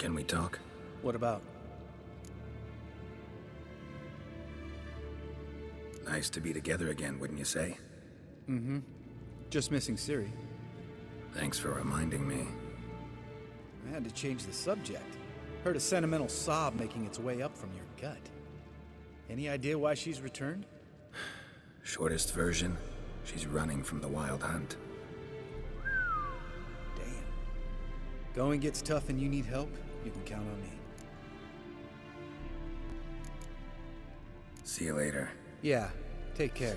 Can we talk? What about? Nice to be together again, wouldn't you say? Mm-hmm. Just missing Ciri. Thanks for reminding me. I had to change the subject. Heard a sentimental sob making its way up from your gut. Any idea why she's returned? Shortest version, she's running from the Wild Hunt. Damn. Going gets tough and you need help, you can count on me. See you later. Yeah, take care.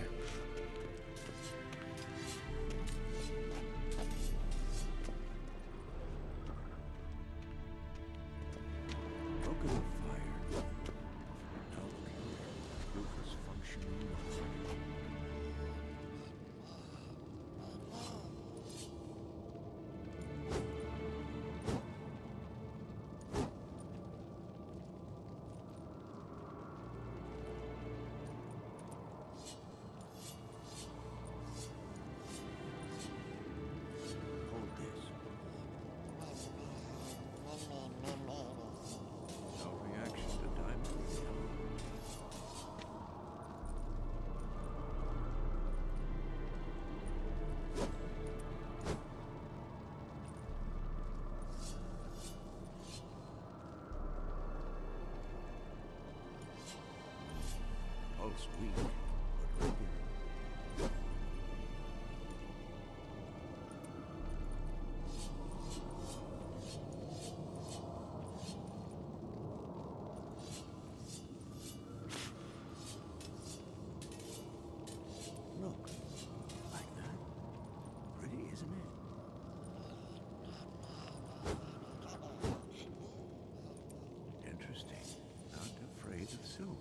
Pulse weak, but regular. Look, like that. Pretty, isn't it? Interesting. Not afraid of silver.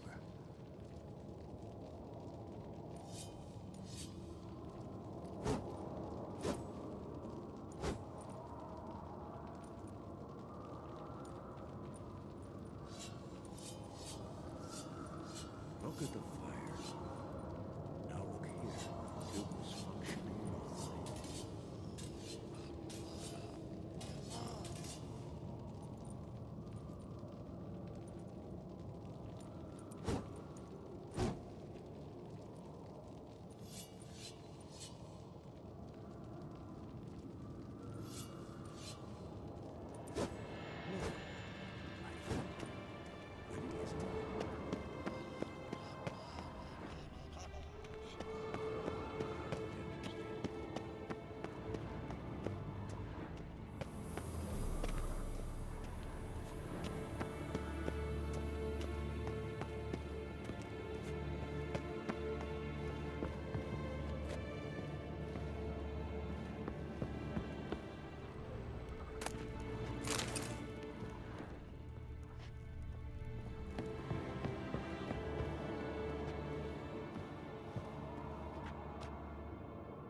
Look at the fires. Now look here. It was functioning normally.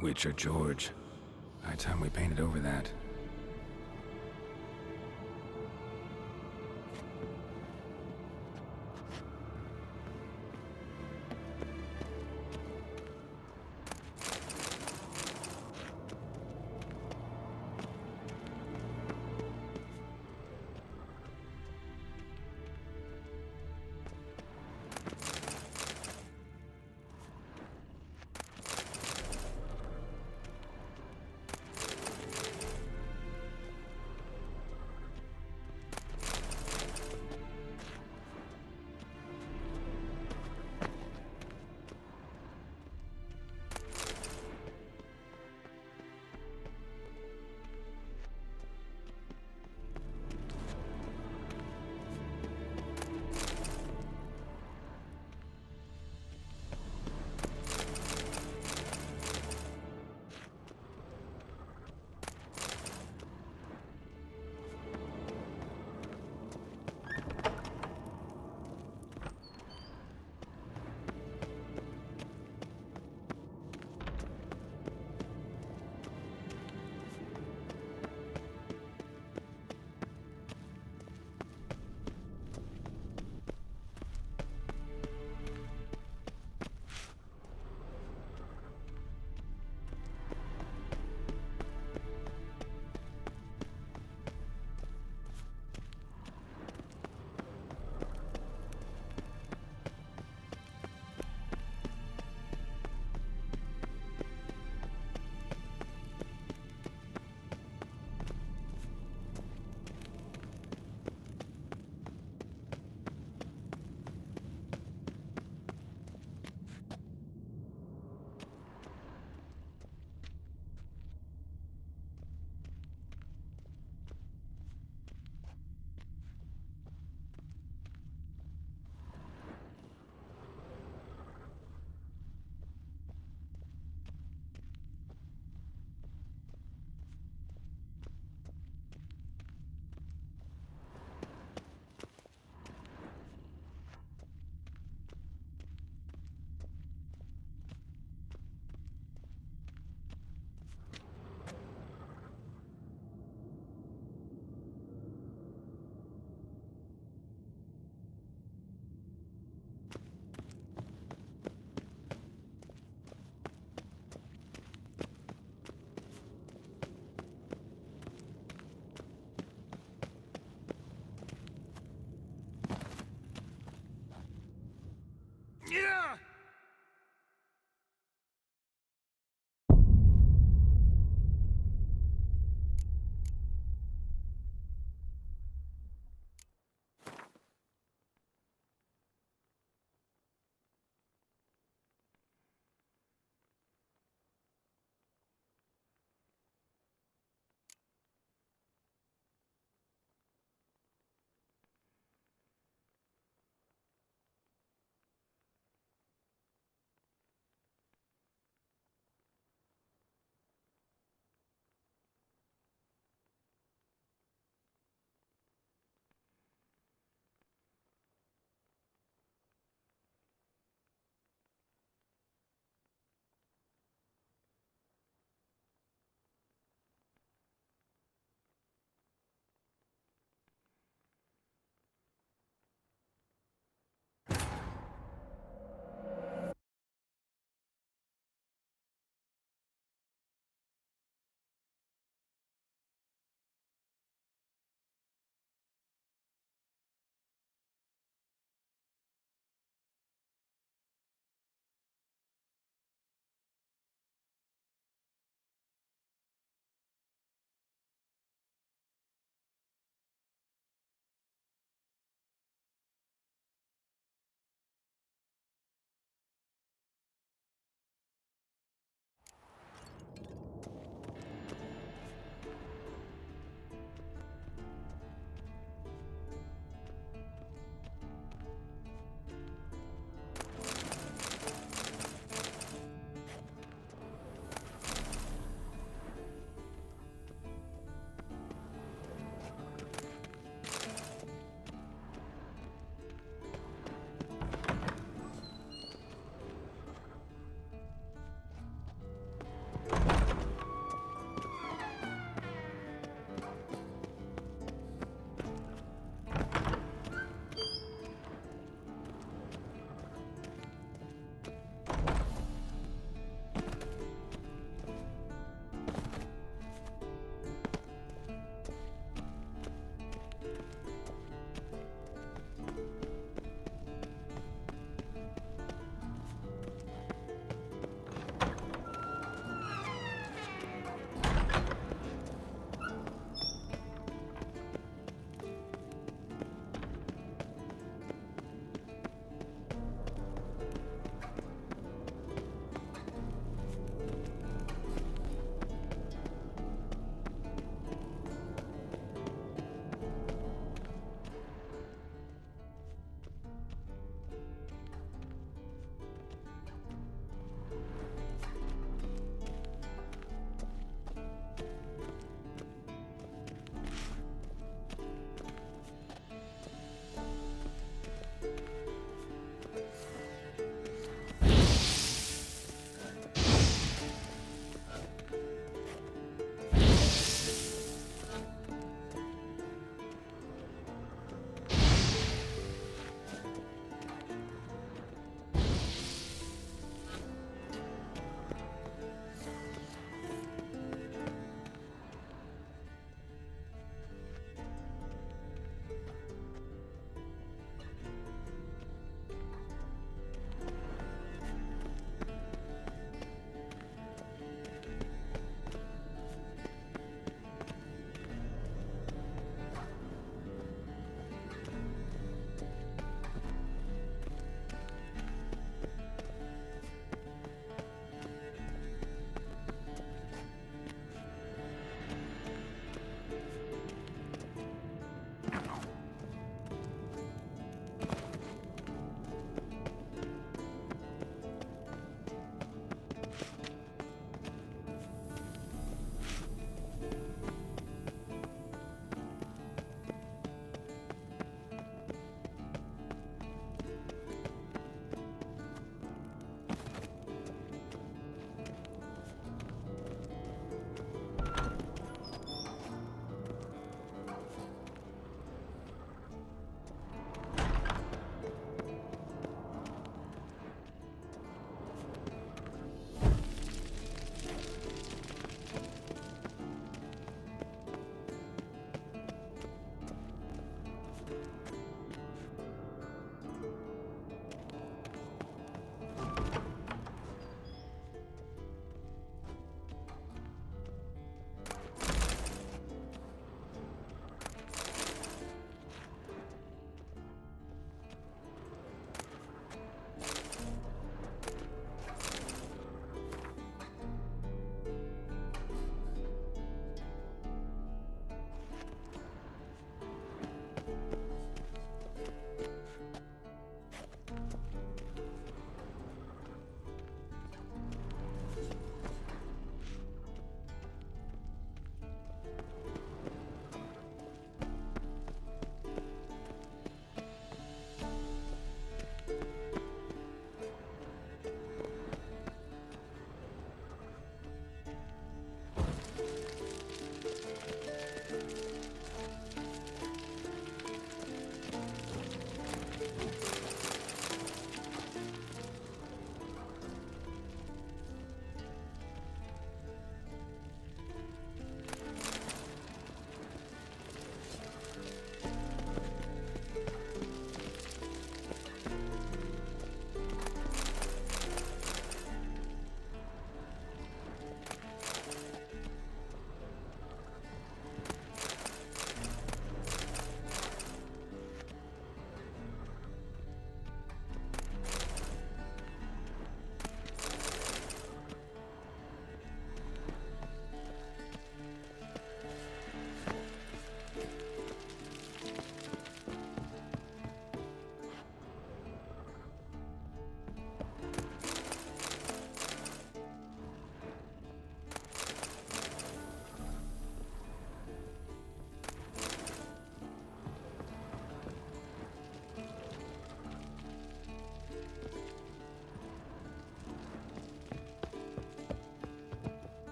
Witcher George. High time we painted over that.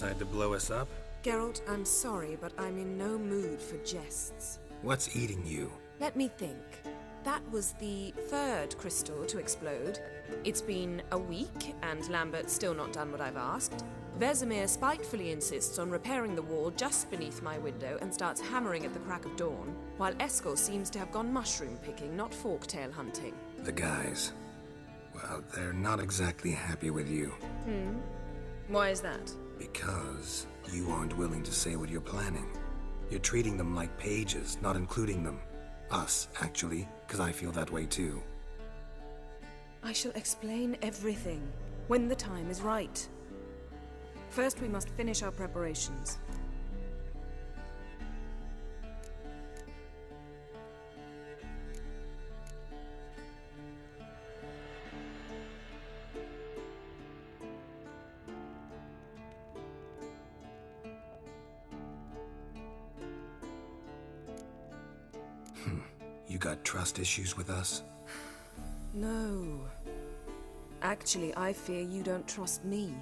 decide to blow us up? Geralt, I'm sorry, but I'm in no mood for jests. What's eating you? Let me think. That was the third crystal to explode. It's been a week, and Lambert's still not done what I've asked. Vesemir spitefully insists on repairing the wall just beneath my window and starts hammering at the crack of dawn, while Eskel seems to have gone mushroom picking, not forktail hunting. The guys. Well, they're not exactly happy with you. Why is that? Because you aren't willing to say what you're planning. You're treating them like pages, not including them. Us, actually, because I feel that way too. I shall explain everything when the time is right. First, we must finish our preparations. You got trust issues with us? No. Actually, I fear you don't trust me.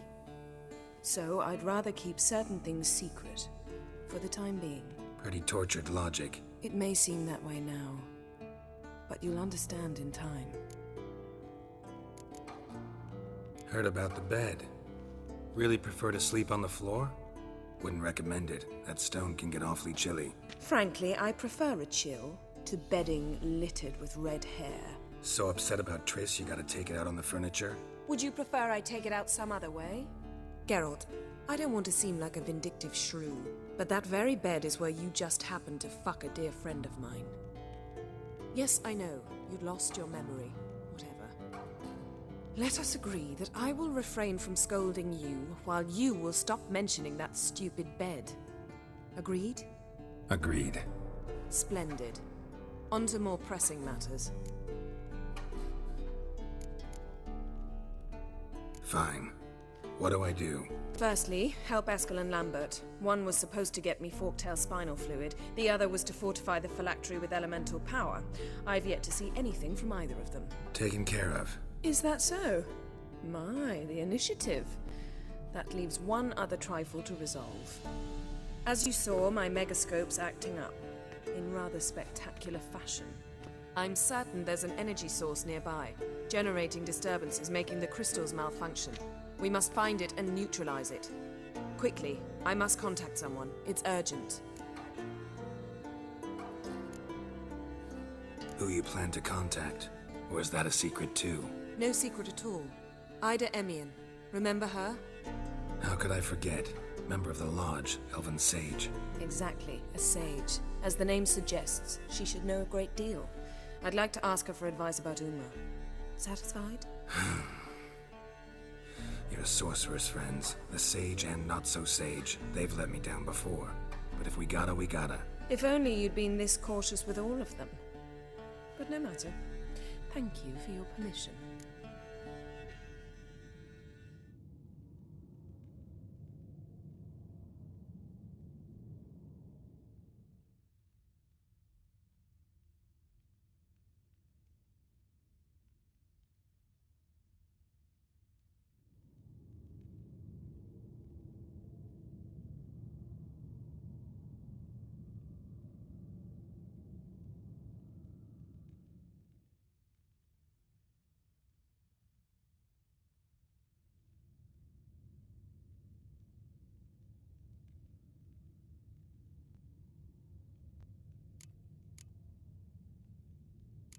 So I'd rather keep certain things secret, for the time being. Pretty tortured logic. It may seem that way now, but you'll understand in time. Heard about the bed. Really prefer to sleep on the floor? Wouldn't recommend it. That stone can get awfully chilly. Frankly, I prefer a chill to bedding littered with red hair. So upset about Triss you gotta take it out on the furniture? Would you prefer I take it out some other way? Geralt, I don't want to seem like a vindictive shrew, but that very bed is where you just happened to fuck a dear friend of mine. Yes, I know, you'd lost your memory. Whatever. Let us agree that I will refrain from scolding you, while you will stop mentioning that stupid bed. Agreed? Agreed. Splendid. On to more pressing matters. Fine. What do I do? Firstly, help Eskel and Lambert. One was supposed to get me forktail spinal fluid, the other was to fortify the phylactery with elemental power. I've yet to see anything from either of them. Taken care of. Is that so? My, the initiative. That leaves one other trifle to resolve. As you saw, my megascope's acting up, in rather spectacular fashion. I'm certain there's an energy source nearby, generating disturbances, making the crystals malfunction. We must find it and neutralize it. Quickly, I must contact someone. It's urgent. Who you plan to contact? Or is that a secret too? No secret at all. Ida Emian. Remember her? How could I forget? Member of the Lodge, Elven Sage. Exactly, a sage. As the name suggests, she should know a great deal. I'd like to ask her for advice about Uma. Satisfied? Your sorceress friends, the sage and not-so-sage, they've let me down before. But if we gotta, we gotta. If only you'd been this cautious with all of them. But no matter. Thank you for your permission.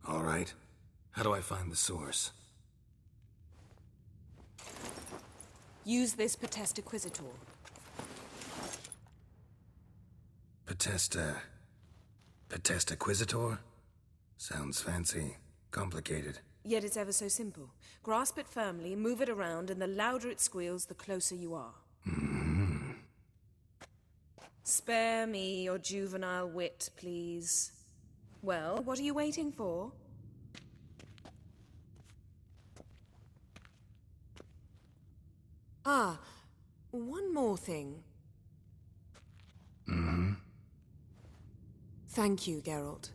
All right. How do I find the source? Use this Potesta Quisitor. Potesta Quisitor? Sounds fancy. Complicated. Yet it's ever so simple. Grasp it firmly, move it around, and the louder it squeals, the closer you are. Spare me your juvenile wit, please. Well, what are you waiting for? Ah, one more thing. Thank you, Geralt.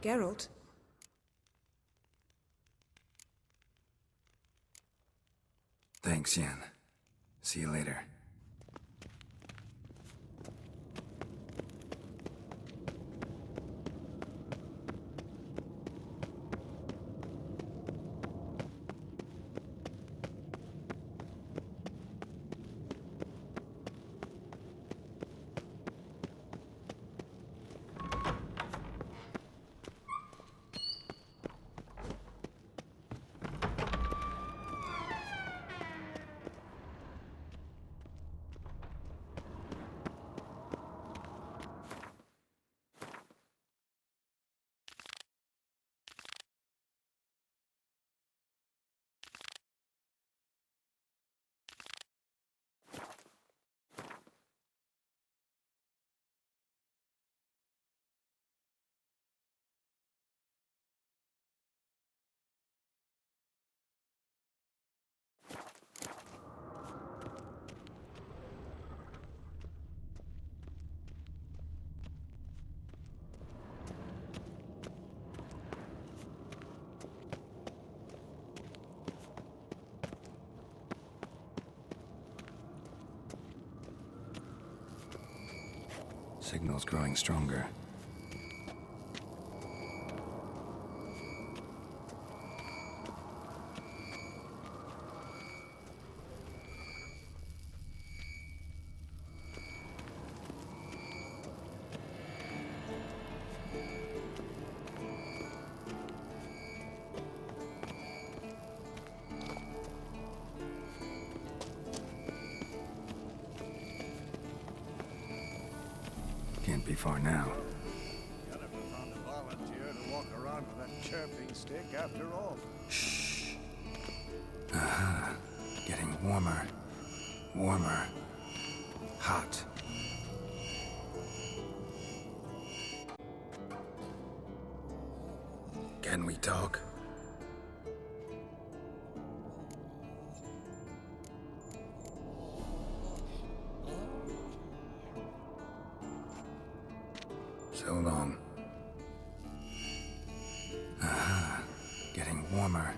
Geralt. Thanks, Yen. See you later. Signal's growing stronger. Can't be far now. You never found a volunteer to walk around with that chirping stick after all. Shh. Getting warmer. Warmer. Hot. Can we talk? So long. Getting warmer.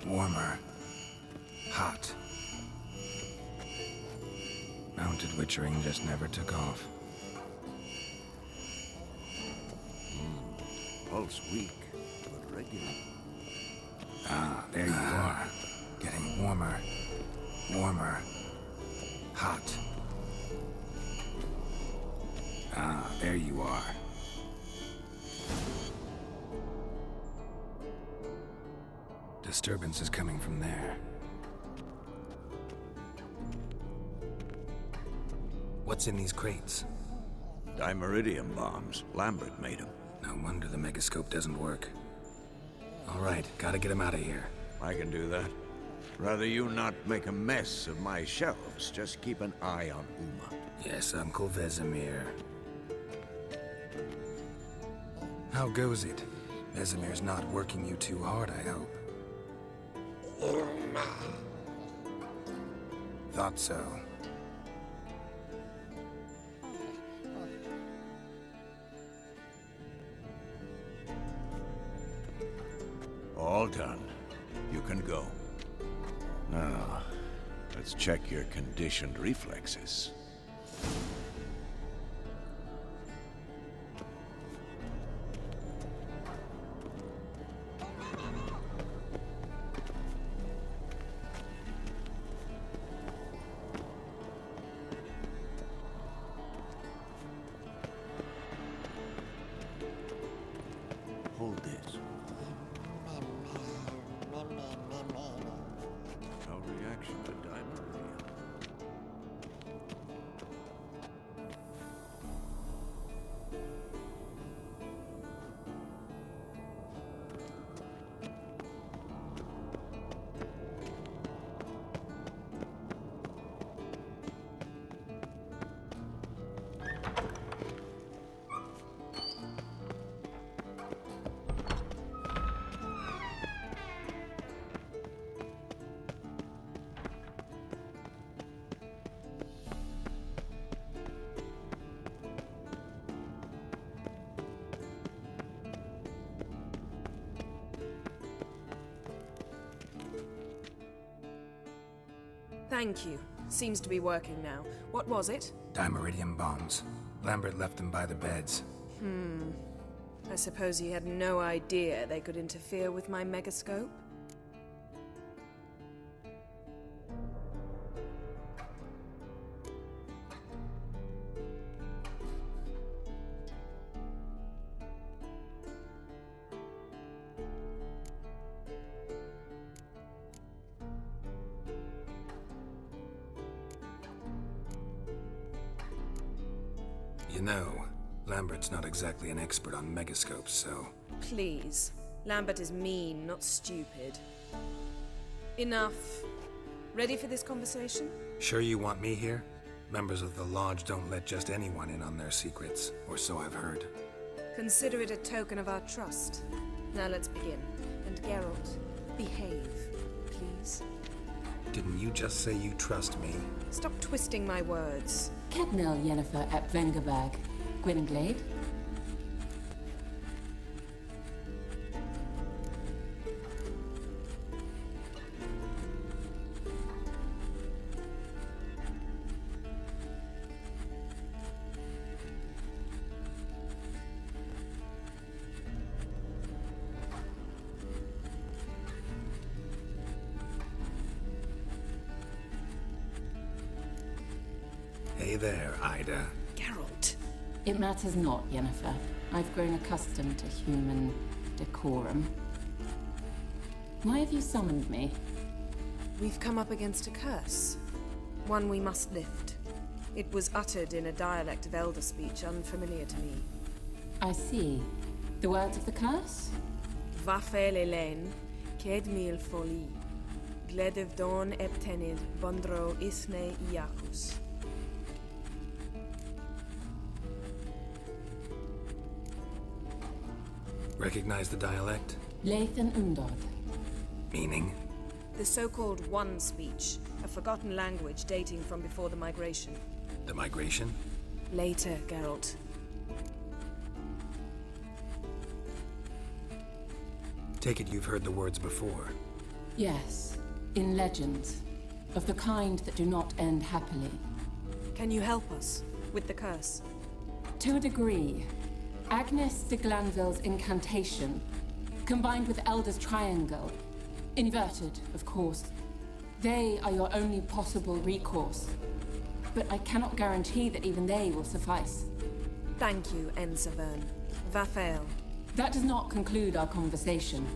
Warmer. Hot. Mounted witchering just never took off. Pulse weak, but regular. There you are. Getting warmer. Warmer. Hot. There you are. Disturbance is coming from there. What's in these crates? Dimeridium bombs. Lambert made them. No wonder the megascope doesn't work. All right, gotta get him out of here. I can do that. Rather you not make a mess of my shelves. Just keep an eye on Uma. Yes, Uncle Vesemir. How goes it? Vesemir's not working you too hard, I hope. Thought so. All done. You can go. Now, let's check your conditioned reflexes. Hold this. No reaction to dimeridium. Thank you. Seems to be working now. What was it? Dimeridium bombs. Lambert left them by the beds. I suppose he had no idea they could interfere with my megascope? You know, Lambert's not exactly an expert on megascopes, so... Please. Lambert is mean, not stupid. Enough. Ready for this conversation? Sure you want me here? Members of the Lodge don't let just anyone in on their secrets, or so I've heard. Consider it a token of our trust. Now let's begin. And Geralt, behave, please. Didn't you just say you trust me? Stop twisting my words. Cadnel Yennefer at Vengerberg. Gwynglade. Hey there, Ida. Geralt. It matters not, Yennefer. I've grown accustomed to human decorum. Why have you summoned me? We've come up against a curse. One we must lift. It was uttered in a dialect of Elder speech unfamiliar to me. I see. The words of the curse? Vafel Elaine, Ked mil foli, Gledev don eptenid, Bondro isne iacus. Recognize the dialect? Lathan Undod. Meaning? The so-called One speech, a forgotten language dating from before the migration. The migration? Later, Geralt. Take it you've heard the words before. Yes, in legends. Of the kind that do not end happily. Can you help us with the curse? To a degree. Agnes de Glanville's incantation, combined with Elder's triangle, inverted, of course. They are your only possible recourse. But I cannot guarantee that even they will suffice. Thank you, Ensavern. Vafel. That does not conclude our conversation.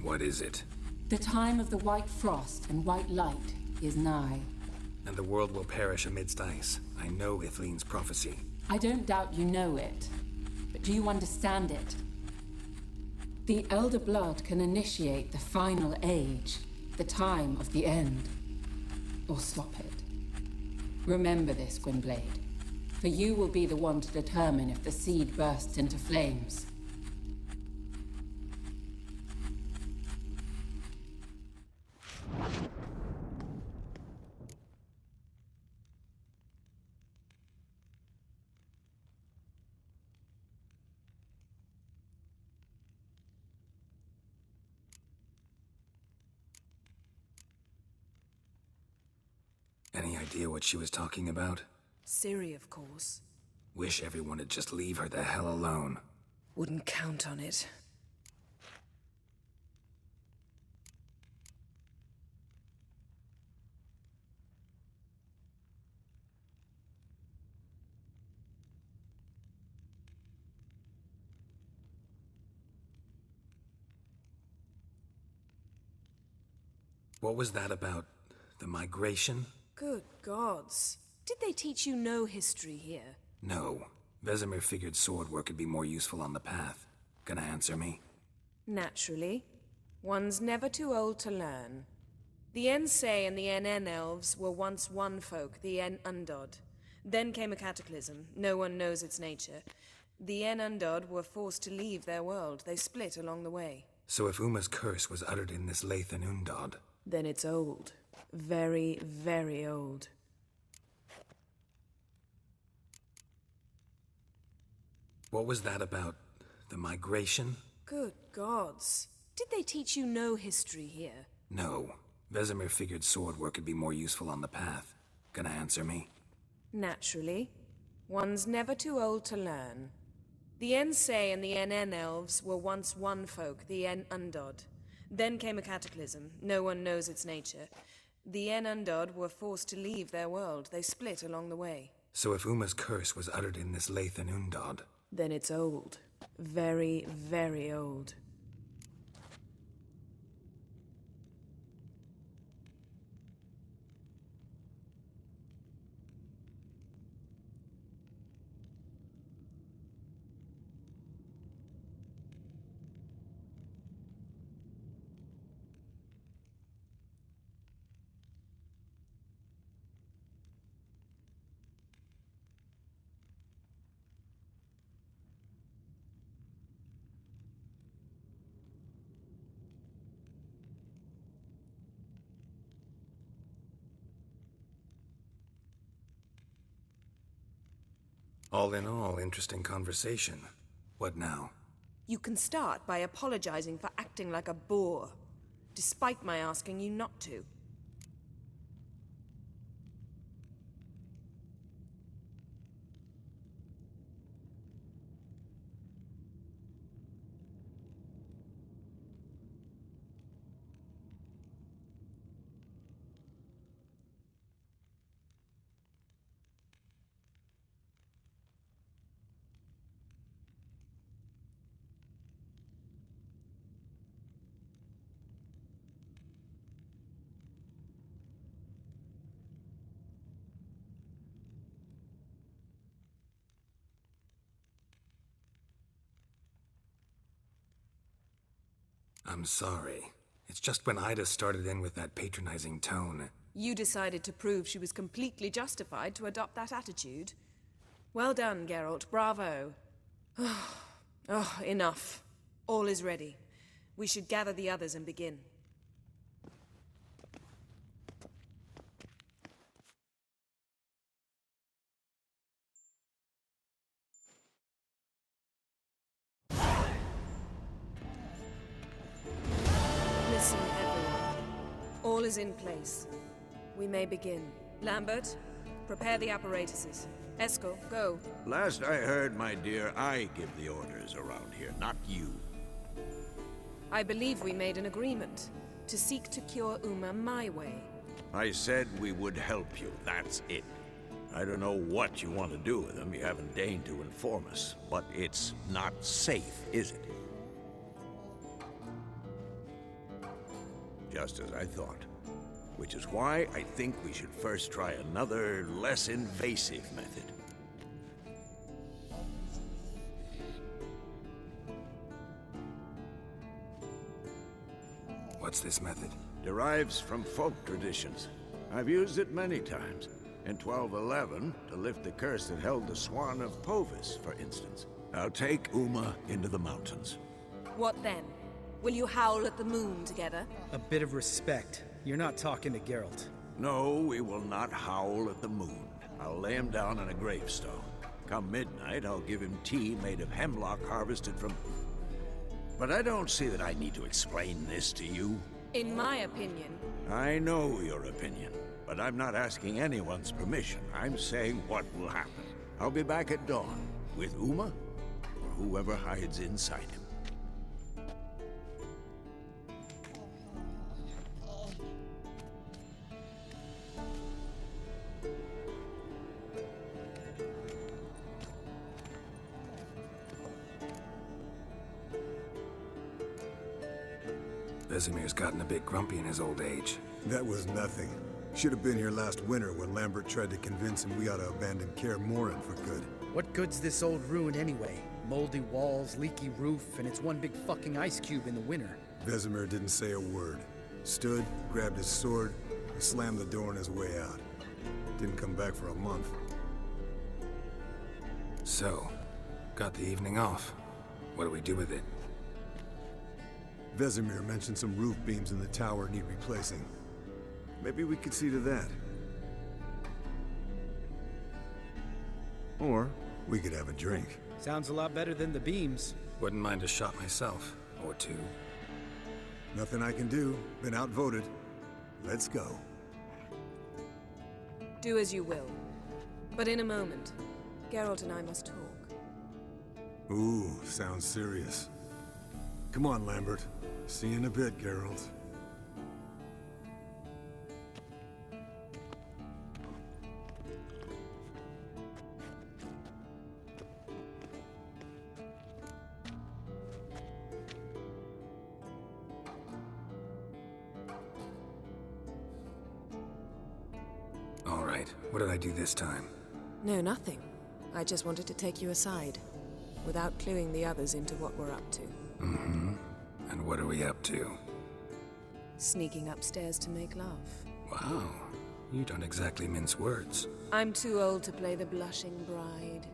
What is it? The time of the white frost and white light is nigh. And the world will perish amidst ice. I know Ithleen's prophecy. I don't doubt you know it, but do you understand it? The Elder Blood can initiate the final age, the time of the end, or stop it. Remember this, Gwynblade, for you will be the one to determine if the seed bursts into flames. Any idea what she was talking about? Ciri, of course. Wish everyone would just leave her the hell alone. Wouldn't count on it. What was that about? The migration? Good gods. Did they teach you no history here? No. Vesemir figured sword work would be more useful on the path. Gonna answer me? Naturally. One's never too old to learn. The Ensei and the NN elves were once one folk, the En Undod. Then came a cataclysm. No one knows its nature. The En Undod were forced to leave their world. They split along the way. So if Uma's curse was uttered in this Lathan Undod... Then it's old. Very, very old. What was that about? The migration? Good gods. Did they teach you no history here? No. Vesemir figured sword work would be more useful on the path. Gonna answer me? Naturally. One's never too old to learn. The Ensei and the NN elves were once one folk, the En Undod. Then came a cataclysm. No one knows its nature. The En Undod were forced to leave their world. They split along the way. So if Uma's curse was uttered in this Lathan Undod... Then it's old. Very, very old. All in all, interesting conversation. What now? You can start by apologizing for acting like a boor, despite my asking you not to. I'm sorry. It's just when Ida started in with that patronizing tone. You decided to prove she was completely justified to adopt that attitude. Well done, Geralt. Bravo. Oh, enough. All is ready. We should gather the others and begin. Listen, everyone. All is in place. We may begin. Lambert, prepare the apparatuses. Eskel, go. Last I heard, my dear, I give the orders around here, not you. I believe we made an agreement to seek to cure Uma my way. I said we would help you, that's it. I don't know what you want to do with them, you haven't deigned to inform us, but it's not safe, is it? just as I thought. Which is why I think we should first try another, less invasive method. What's this method? Derives from folk traditions. I've used it many times. In 1211, to lift the curse that held the Swan of Povis, for instance. I'll take Uma into the mountains. What then? Will you howl at the moon together? A bit of respect. You're not talking to Geralt. No, we will not howl at the moon. I'll lay him down on a gravestone. Come midnight, I'll give him tea made of hemlock harvested from... But I don't see that I need to explain this to you. In my opinion. I know your opinion, but I'm not asking anyone's permission. I'm saying what will happen. I'll be back at dawn, with Uma, or whoever hides inside him. Vesemir's gotten a bit grumpy in his old age. That was nothing. Should have been here last winter when Lambert tried to convince him we ought to abandon Kaer Morhen for good. What good's this old ruin anyway? Moldy walls, leaky roof, and it's one big fucking ice cube in the winter. Vesemir didn't say a word. Stood, grabbed his sword, and slammed the door on his way out. Didn't come back for a month. So, got the evening off. What do we do with it? Vesemir mentioned some roof beams in the tower need replacing. Maybe we could see to that. Or we could have a drink. Sounds a lot better than the beams. Wouldn't mind a shot myself. Or two. Nothing I can do. Been outvoted. Let's go. Do as you will. But in a moment, Geralt and I must talk. Ooh, sounds serious. Come on, Lambert. See you in a bit, Geralt. All right, what did I do this time? No, nothing. I just wanted to take you aside, without cluing the others into what we're up to. Mm-hmm. And what are we up to? Sneaking upstairs to make love. Wow, you don't exactly mince words. I'm too old to play the blushing bride.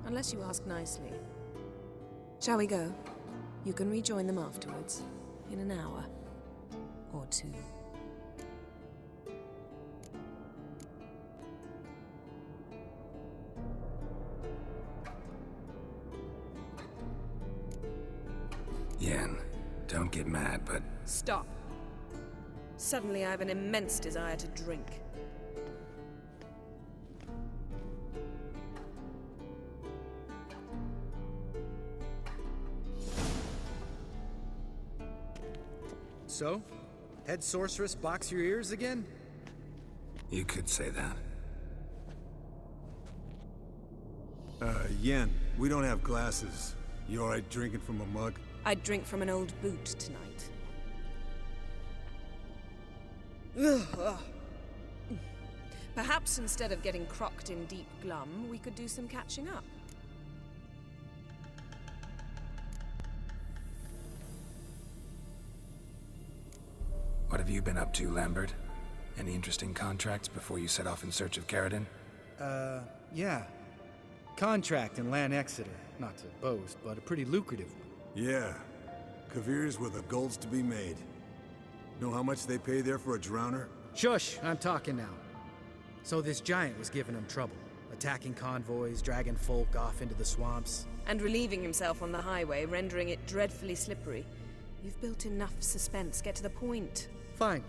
Unless you ask nicely. Shall we go? You can rejoin them afterwards. In an hour. Or two. Yen, don't get mad, but... Stop. Suddenly I have an immense desire to drink. So? Head sorceress box your ears again? You could say that. Yen, we don't have glasses. You alright drinking from a mug? I'd drink from an old boot tonight. Perhaps instead of getting crocked in deep glum, we could do some catching up. What have you been up to, Lambert? Any interesting contracts before you set off in search of Caridin? Yeah. Contract in Lan Exeter. Not to boast, but a pretty lucrative one. Yeah. Kavir's where the gold's to be made. Know how much they pay there for a drowner? Shush! I'm talking now. So this giant was giving him trouble. Attacking convoys, dragging folk off into the swamps. And relieving himself on the highway, rendering it dreadfully slippery. You've built enough suspense. Get to the point. Fine.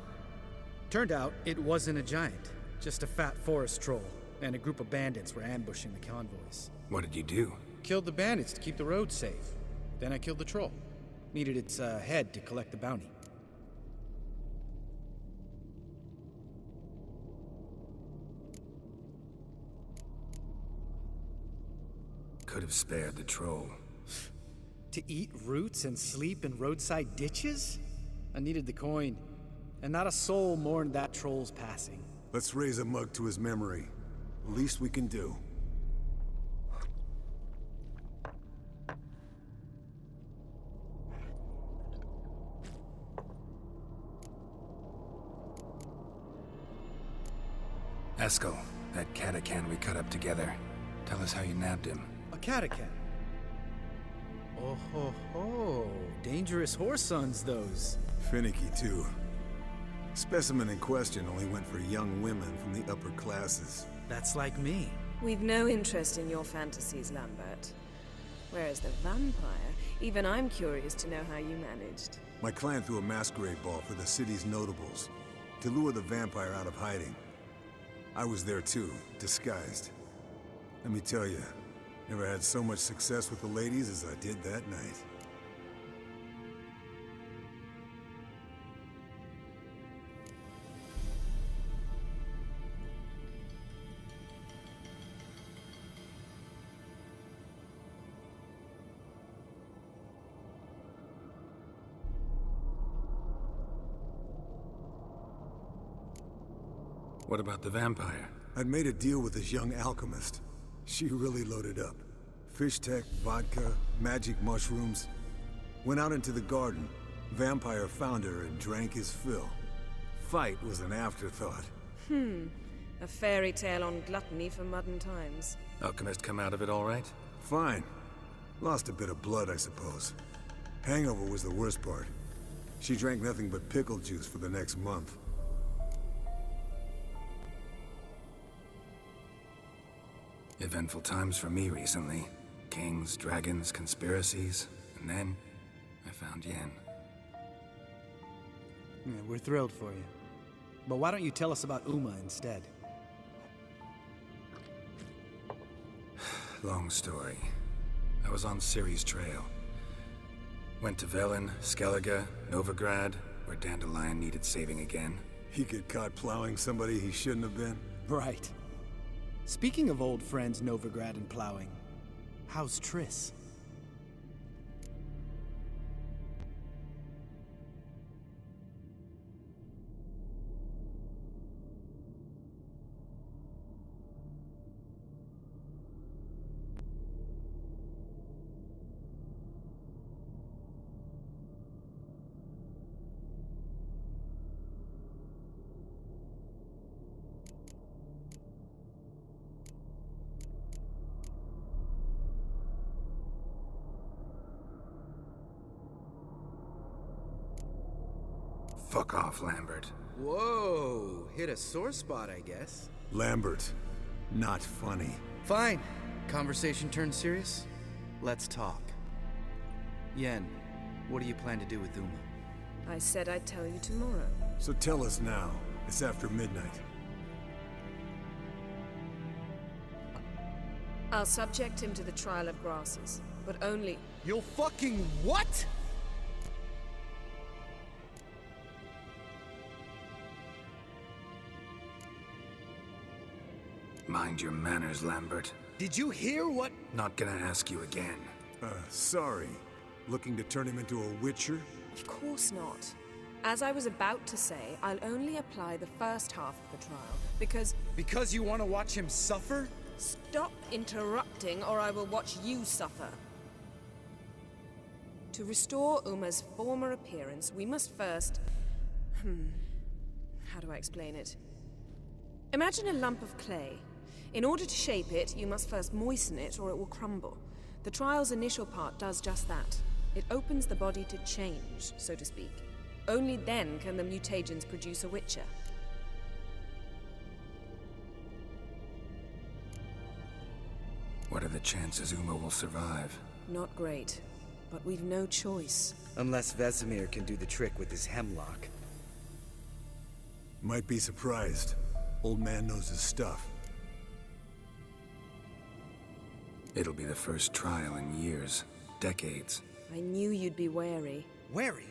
Turned out it wasn't a giant. Just a fat forest troll. And a group of bandits were ambushing the convoys. What did you do? Killed the bandits to keep the road safe. Then I killed the troll. Needed its head to collect the bounty. Could have spared the troll. To eat roots and sleep in roadside ditches? I needed the coin. And not a soul mourned that troll's passing. Let's raise a mug to his memory. Least we can do. Eskel, that Catacan we cut up together. Tell us how you nabbed him. A Catacan? Oh ho ho. Dangerous whoresons, those. Finicky, too. Specimen in question only went for young women from the upper classes. That's like me. We've no interest in your fantasies, Lambert. Whereas the vampire, even I'm curious to know how you managed. My clan threw a masquerade ball for the city's notables, to lure the vampire out of hiding. I was there too, disguised. Let me tell you, never had so much success with the ladies as I did that night. What about the vampire? I'd made a deal with this young alchemist. She really loaded up. Fish tech, vodka, magic mushrooms. Went out into the garden. Vampire found her and drank his fill. Fight was an afterthought. A fairy tale on gluttony for modern times. Alchemist come out of it all right? Fine. Lost a bit of blood, I suppose. Hangover was the worst part. She drank nothing but pickle juice for the next month. Eventful times for me recently. Kings, dragons, conspiracies. And then, I found Yen. Yeah, we're thrilled for you. But why don't you tell us about Uma instead? Long story. I was on Ciri's trail. Went to Velen, Skellige, Novigrad, where Dandelion needed saving again. He get caught plowing somebody he shouldn't have been? Right. Speaking of old friends Novigrad and plowing, how's Triss? Fuck off, Lambert. Whoa, hit a sore spot, I guess. Lambert, not funny. Fine. Conversation turned serious? Let's talk. Yen, what do you plan to do with Uma? I said I'd tell you tomorrow. So tell us now. It's after midnight. I'll subject him to the trial of grasses, but only... You'll fucking what? Mind your manners, Lambert. Did you hear what? Not gonna ask you again. Sorry. Looking to turn him into a witcher? Of course not. As I was about to say, I'll only apply the first half of the trial, because... Because you want to watch him suffer? Stop interrupting, or I will watch you suffer. To restore Uma's former appearance, we must first... How do I explain it? Imagine a lump of clay. In order to shape it, you must first moisten it, or it will crumble. The trial's initial part does just that. It opens the body to change, so to speak. Only then can the mutagens produce a Witcher. What are the chances Uma will survive? Not great, but we've no choice. Unless Vesemir can do the trick with his hemlock. Might be surprised. Old man knows his stuff. It'll be the first trial in years, decades. I knew you'd be wary. Wary?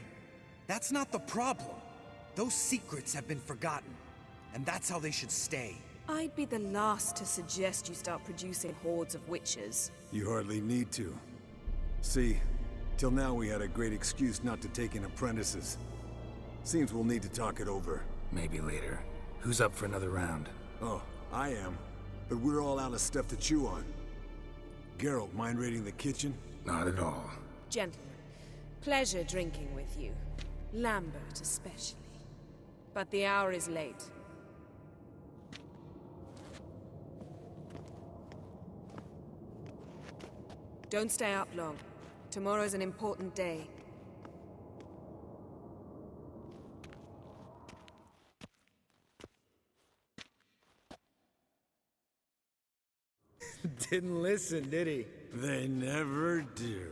That's not the problem. Those secrets have been forgotten, and that's how they should stay. I'd be the last to suggest you start producing hordes of witches. You hardly need to. See, till now we had a great excuse not to take in apprentices. Seems we'll need to talk it over. Maybe later. Who's up for another round? Oh, I am. But we're all out of stuff to chew on. Geralt, mind raiding the kitchen? Not at all. Gentlemen, pleasure drinking with you. Lambert especially. But the hour is late. Don't stay up long. Tomorrow's an important day. Didn't listen, did he? They never do.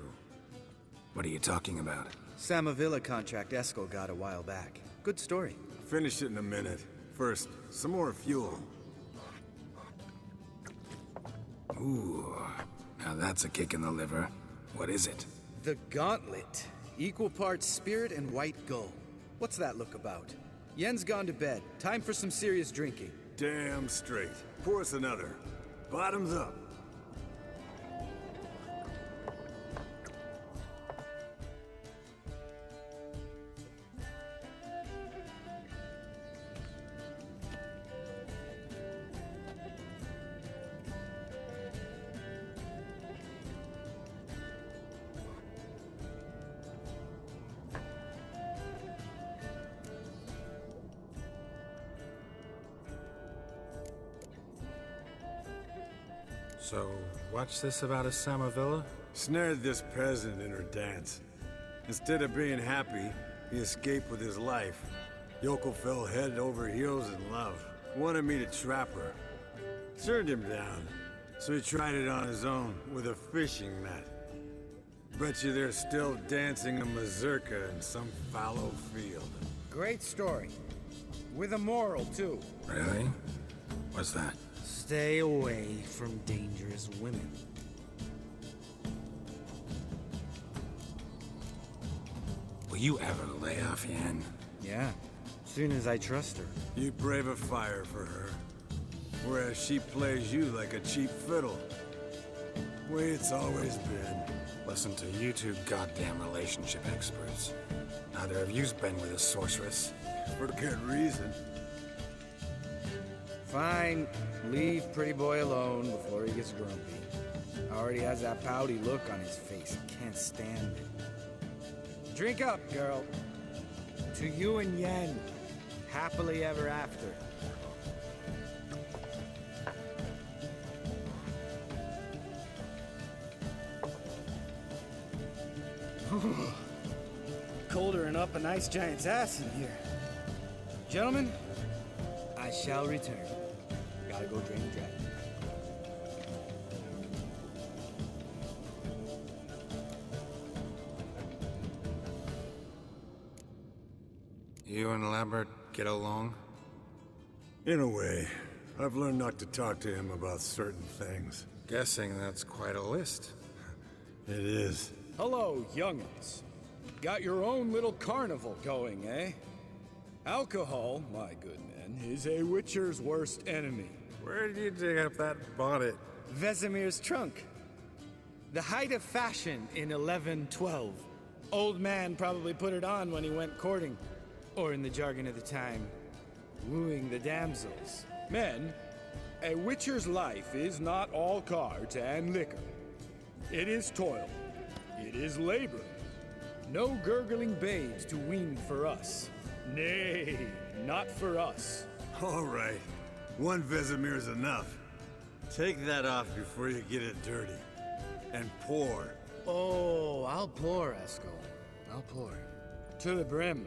What are you talking about? Samavilla contract Eskel got a while back. Good story. Finish it in a minute. First, some more fuel. Ooh, now that's a kick in the liver. What is it? The Gauntlet. Equal parts spirit and white gull. What's that look about? Yen's gone to bed. Time for some serious drinking. Damn straight. Pour us another. Bottoms up. So, what's this about a Samavilla? Snared this peasant in her dance. Instead of being happy, he escaped with his life. Yoko fell head over heels in love. Wanted me to trap her. Turned him down. So he tried it on his own with a fishing net. Bet you they're still dancing a mazurka in some fallow field. Great story. With a moral, too. Really? What's that? Stay away from dangerous women. Will you ever lay off, Yen? Yeah, soon as I trust her. You brave a fire for her. Whereas she plays you like a cheap fiddle. Way it's always been. Listen to you two goddamn relationship experts. Neither of you's been with a sorceress. For good reason. Fine. Leave pretty boy alone before he gets grumpy. Already has that pouty look on his face. Can't stand it. Drink up, girl. To you and Yen. Happily ever after. Colder and up a nice giant's ass in here. Gentlemen, I shall return. Gotta go drain the dragon. You and Lambert get along? In a way. I've learned not to talk to him about certain things. Guessing that's quite a list. It is. Hello, young'uns. Got your own little carnival going, eh? Alcohol, my good men, is a witcher's worst enemy. Where did you dig up that bonnet? Vesemir's trunk. The height of fashion in 1112. Old man probably put it on when he went courting. Or in the jargon of the time, wooing the damsels. Men, a witcher's life is not all cards and liquor. It is toil. It is labor. No gurgling babes to wean for us. Nay, not for us. All right. One Vesemir's enough. Take that off before you get it dirty. And pour. Oh, I'll pour, Eskel. I'll pour. To the brim.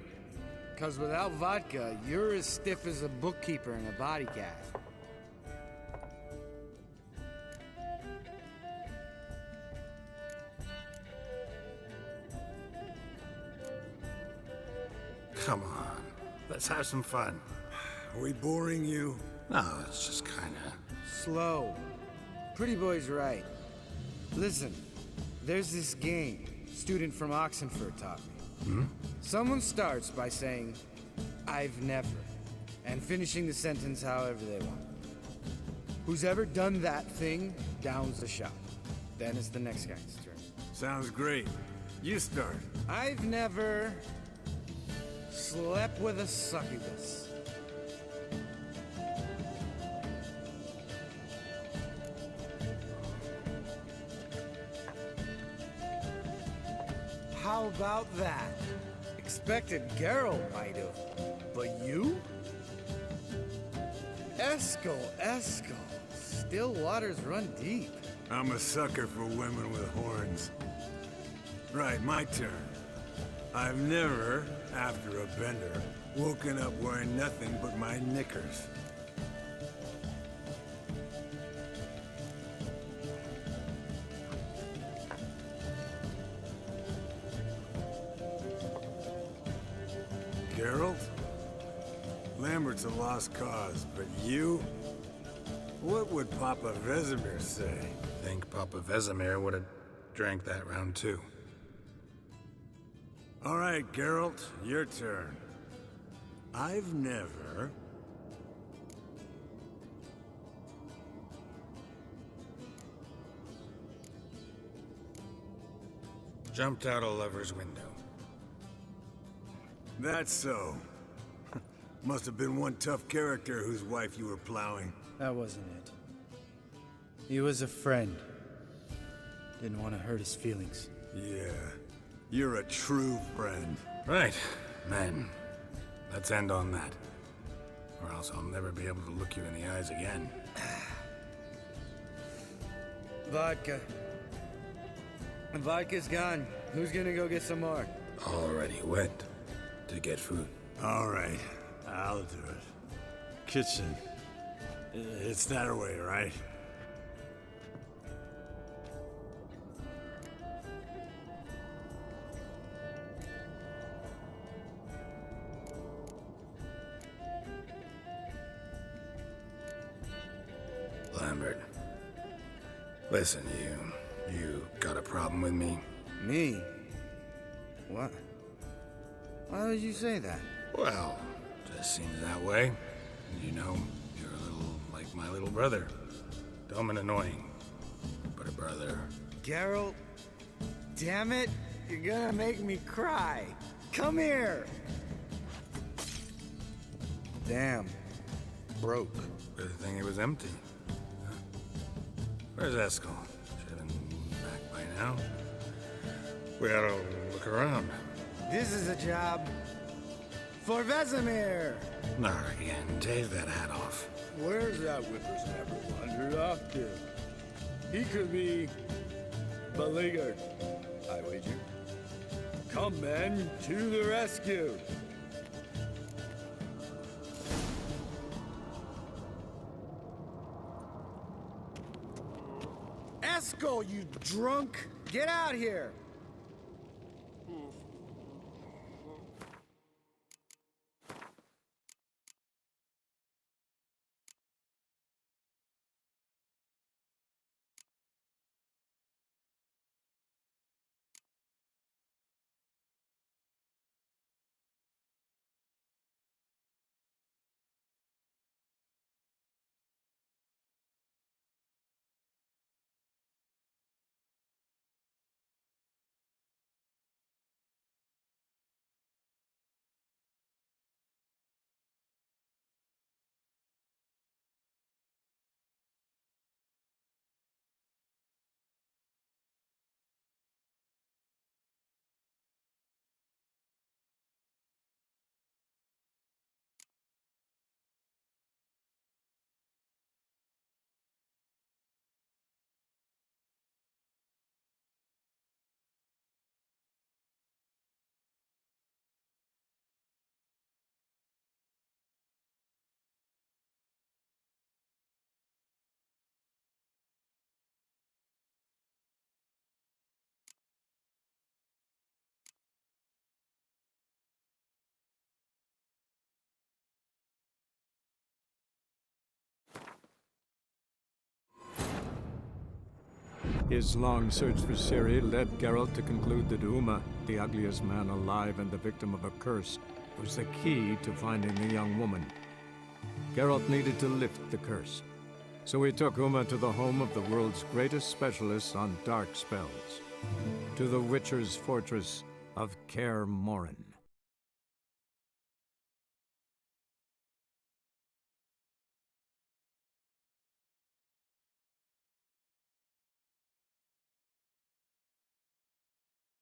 'Cause without vodka, you're as stiff as a bookkeeper in a body cast. Come on, let's have some fun. Are we boring you? No, it's just kinda... Slow. Pretty boy's right. Listen, there's this game student from Oxenford taught me. Someone starts by saying, I've never, and finishing the sentence however they want. Who's ever done that thing downs the shot. Then it's the next guy's turn. Sounds great. You start. I've never slept with a succubus. How about that? Expected Geralt might have, but you? Eskel. Still waters run deep. I'm a sucker for women with horns. Right, my turn. I've never, after a bender, woken up wearing nothing but my knickers. Geralt? Lambert's a lost cause, but you? What would Papa Vesemir say? Think Papa Vesemir would have drank that round too. All right, Geralt, your turn. I've never... Jumped out a lover's window. That's so. Must have been one tough character whose wife you were plowing. That wasn't it. He was a friend. Didn't want to hurt his feelings. Yeah, you're a true friend. Right, men. Let's end on that. Or else I'll never be able to look you in the eyes again. Vodka. Vodka's gone. Who's gonna go get some more? Already went to get food. All right, I'll do it. Kitchen. It's that way, right? Lambert. Listen, you got a problem with me? Me? What? Why would you say that? Well, just seems that way. You know, you're a little like my little brother. Dumb and annoying, but a brother. Geralt, damn it, you're gonna make me cry. Come here. Damn. Broke. Good thing it was empty. Huh? Where's Eskel? Should have been back by now. We ought to look around. This is a job for Vesemir. Not again. Take that hat off. Where's that whippersnapper wandered off to? He could be beleaguered, I wager. Come, men, to the rescue. Eskel, you drunk! Get out here! His long search for Ciri led Geralt to conclude that Uma, the ugliest man alive and the victim of a curse, was the key to finding the young woman. Geralt needed to lift the curse, so he took Uma to the home of the world's greatest specialist on dark spells, to the Witcher's fortress of Kaer Morhen.